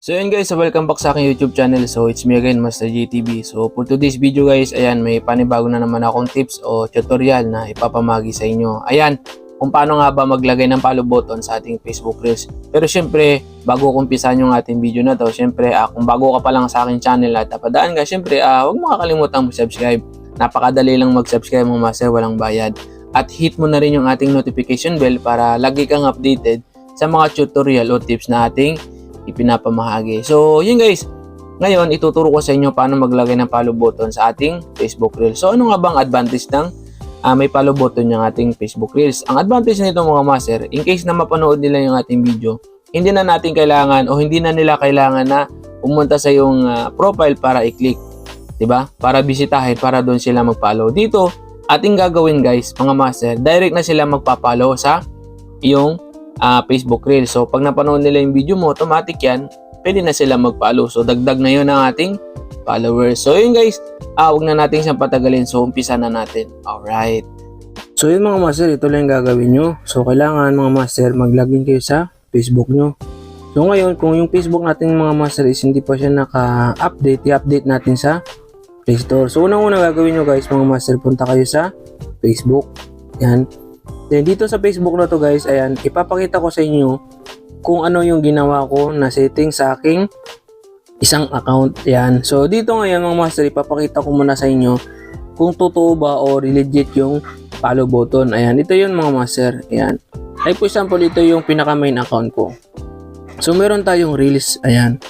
So yun guys, welcome back sa aking YouTube channel. So it's me again, Master JTV. So for today's video guys, ayan, may panibago na naman akong tips o tutorial na ipapamagi sa inyo. Ayan, kung paano nga ba maglagay ng follow button sa ating Facebook Reels. Pero syempre, bago ko umpisahan yung ating video na to, syempre kung bago ka pa lang sa aking channel at napadaan ka, syempre huwag mo kakalimutan mag-subscribe. Napakadali lang mag-subscribe mga master, walang bayad. At hit mo na rin yung ating notification bell para lagi kang updated sa mga tutorial o tips na ating ipinapamahagi. So, yun guys. Ngayon, ituturo ko sa inyo paano maglagay ng follow button sa ating Facebook Reels. So, ano nga bang advantage ng may follow button yung ating Facebook Reels? Ang advantage nito mga master, in case na mapanood nila yung ating video, hindi na natin kailangan o hindi na nila kailangan na pumunta sa yung profile para i-click. Diba? Para bisitahin, para doon sila mag-follow. Dito, ating gagawin guys, mga master, direct na sila magpa-follow sa yung Facebook Reels. So, pag napanood nila yung video mo, automatic yan, pwede na sila mag-follow. So, dagdag na yun ang ating followers. So, yun guys, huwag na natin siyang patagalin. So, umpisa na natin. Alright. So, yun mga master, ito lang yung gagawin nyo. So, kailangan mga master, mag-login kayo sa Facebook nyo. So, ngayon, kung yung Facebook natin mga master is hindi pa siya naka-update, i-update natin sa Play Store. So, unang-unang gagawin nyo guys, mga master, punta kayo sa Facebook. Yan. Then dito sa Facebook na to guys, ayan, ipapakita ko sa inyo kung ano yung ginawa ko na setting sa aking isang account. Ayan. So dito ngayon mga master, ipapakita ko muna sa inyo kung totoo ba o legit yung follow button. Ayan, ito yun mga master. Ayan. Like for example, ito yung pinaka main account ko. So meron tayong Reels. Ayan.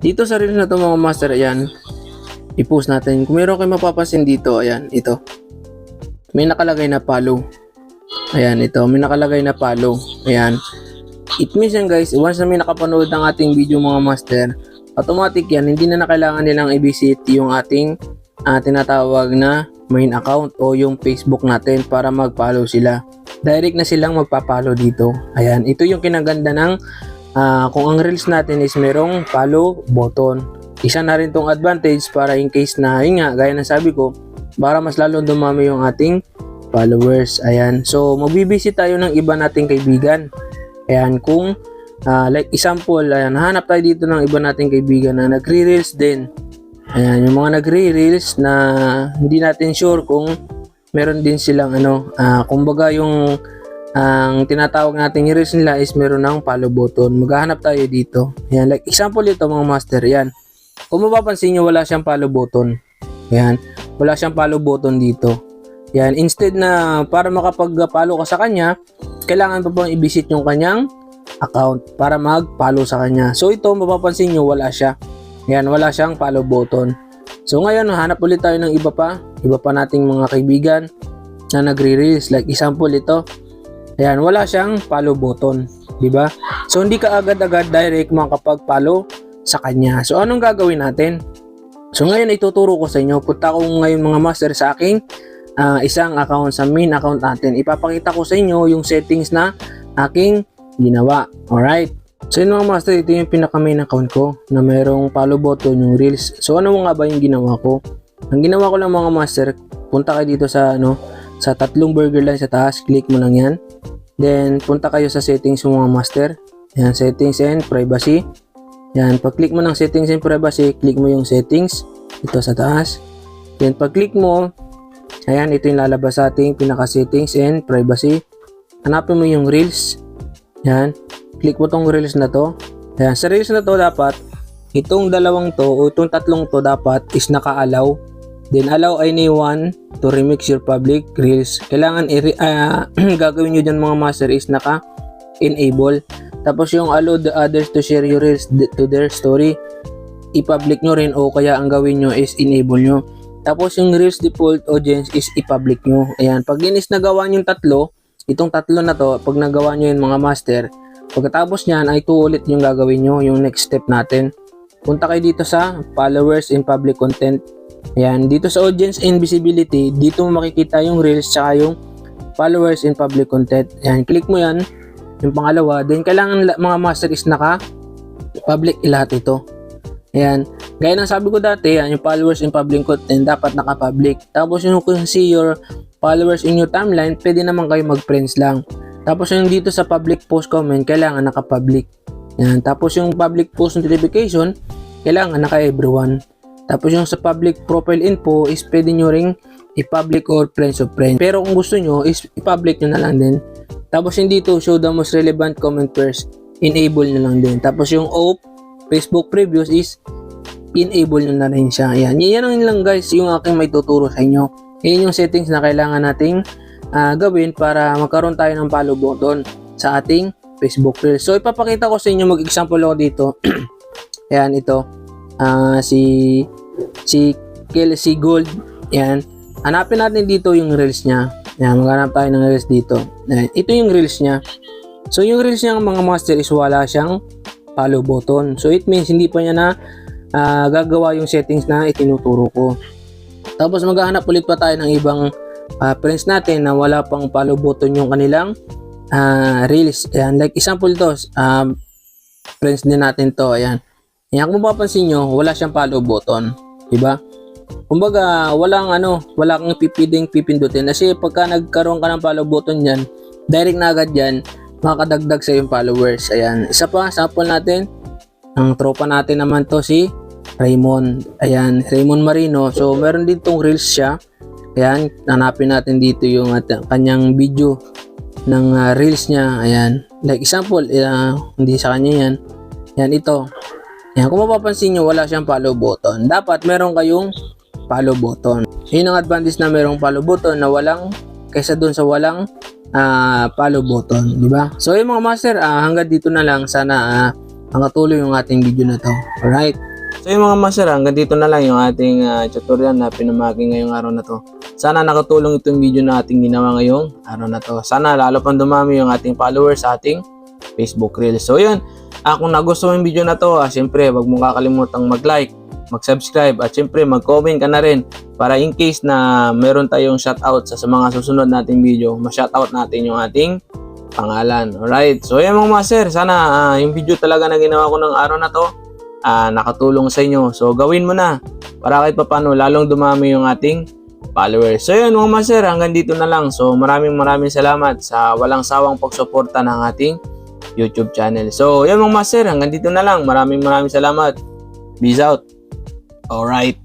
Dito sa Reels na to mga master, ayan, i-post natin. Kung meron kayo mapapansin dito, ayan, ito. May nakalagay na follow. Ayan, ito. May nakalagay na follow. Ayan. It means yan guys, once na may nakapanood ng ating video mga master, automatic yan, hindi na kailangan nilang i-visit yung ating tinatawag na main account o yung Facebook natin para mag-follow sila. Direct na silang magpa-follow dito. Ayan. Ito yung kinaganda ng kung ang Reels natin is merong follow button. Isa na rin tong advantage para in case na, yun nga, gaya ng sabi ko, para mas lalo dumami yung ating followers. Ayan. So, magbibisit tayo ng iba nating kaibigan. Ayan. Kung, like example, ayan, hanap tayo dito ng iba nating kaibigan na nagre-reels din. Ayan. Yung mga nagre-reels na hindi natin sure kung meron din silang kumbaga yung ang tinatawag nating reels nila is meron ng follow button. Maghahanap tayo dito. Ayan. Like example ito mga master. Ayan. Kung mapapansin nyo, wala siyang follow button. Ayan. Wala siyang follow button dito. Yan, instead na para makapag-follow ka sa kanya, kailangan pa pang i-visit yung kanyang account para mag-follow sa kanya. So ito, mapapansin nyo, wala siya. Yan, wala siyang follow button. So ngayon, hanap ulit tayo ng iba pa nating mga kaibigan na nagre-reels. Like example ito. Yan, wala siyang follow button. Diba? So hindi ka agad-agad direct makapag-follow sa kanya. So anong gagawin natin? So ngayon, ituturo ko sa inyo. Punta ko ngayon mga master sa aking isang account sa main account natin. Ipapakita ko sa inyo yung settings na aking ginawa. Alright. So yun mga master, ito yung pinaka main account ko na mayroong follow button, yung Reels. So ano nga ba yung ginawa ko? Ang ginawa ko lang mga master, punta kayo dito sa sa tatlong burger line sa taas, click mo lang yan. Then punta kayo sa settings mga master. Yan, settings and privacy. Yan, pag click mo ng settings and privacy, click mo yung settings ito sa taas. Then pag click mo, ayan, ito yung lalabas sa ating pinaka-settings and privacy. Hanapin mo yung Reels. Ayan. Click mo tong Reels na to. Ayan. Sa Reels na to, dapat itong dalawang to o itong tatlong to dapat is naka-allow. Then, allow anyone to remix your public Reels. Kailangan gagawin nyo dyan mga master is naka-enable. Tapos yung allow the others to share your Reels to their story. I-public nyo rin o kaya ang gawin nyo is enable nyo. Tapos yung Reels default audience is i-public nyo. Ayan, pag linis nagawa nyo yung tatlo, itong tatlo na to, pag nagawa nyo yung mga master, pagkatapos nyan ay ito ulit yung gagawin nyo, yung next step natin. Punta kayo dito sa followers and public content. Ayan, dito sa audience and visibility, dito mo makikita yung Reels tsaka yung followers and public content. Ayan, click mo yan, yung pangalawa. Then kailangan mga master is naka-public lahat ito. Ayan. Gaya ng sabi ko dati, yan, yung followers in public content dapat naka-public. Tapos yung kung see your followers in your timeline, pwede naman kayo mag-friends lang. Tapos yung dito sa public post comment, kailangan naka-public. Yan. Tapos yung public post notification, kailangan naka-everyone. Tapos yung sa public profile info is pwede nyo ring i-public or friends of friends. Pero kung gusto nyo is i-public nyo na lang din. Tapos yung dito, show the most relevant comment first, enable na lang din. Tapos yung off, Facebook previews is enable nyo na rin siya. Ayan. Yan lang guys yung aking may tuturo sa inyo. Yan yung settings na kailangan nating gawin para magkaroon tayo ng follow button sa ating Facebook Reels. So ipapakita ko sa inyo, mag-example ako dito. Ayan, ito. Si Kelsey Gold. Ayan. Hanapin natin dito yung Reels niya. Ayan, maghanap tayo ng Reels dito. Ayan, ito yung Reels niya. So yung Reels niya mga master is wala siyang follow button. So it means hindi pa niya na gagawa yung settings na itinuturo ko. Tapos maghahanap ulit pa tayo ng ibang friends natin na wala pang follow button yung kanilang Reels. Ayan, like example to, friends din natin to. Ayan. Ayan, kung mapapansin nyo, wala siyang follow button. Diba? Kumbaga, wala kang pipindutin. Kasi pagka nagkaroon ka ng follow button yan, direct na agad yan, makakadagdag sa yung followers. Ayan. Isa pa, sample natin. Ang tropa natin naman to si Raymond. Ayan, Raymond Marino. So, meron din tong Reels siya. Ayan, hanapin natin dito yung kanyang video ng Reels niya. Ayan, like example, hindi sa kanya yan. Ayan, ito. Ayan, kung mapapansin nyo, wala siyang follow button. Dapat meron kayong follow button. Yun ang advantage na merong follow button na walang, kaysa dun sa walang follow button. Diba? So, yung mga master, hanggang dito na lang. Sana makatuloy yung ating video na to. Alright? So yung mga master, hanggang dito na lang yung ating tutorial na pinamaki ngayong araw na to. Sana nakatulong itong video na ating ginawa ngayong araw na to. Sana lalo pang dumami yung ating followers sa ating Facebook Reels. So yun, kung nagustuhan yung video na to, syempre wag mong kakalimutang mag-like, mag-subscribe at syempre mag-comment ka na rin para in case na meron tayong shoutout sa mga susunod nating video, ma-shoutout natin yung ating pangalan. Alright, so yan mga master, sana yung video talaga na ginawa ko ng araw na to nakatulong sa inyo. So gawin mo na para kahit paano lalong dumami yung ating followers. So yun mga master, hanggang dito na lang. So maraming salamat sa walang sawang pagsuporta ng ating YouTube channel. So yun mga master, hanggang dito na lang. Maraming salamat. Peace out. Alright.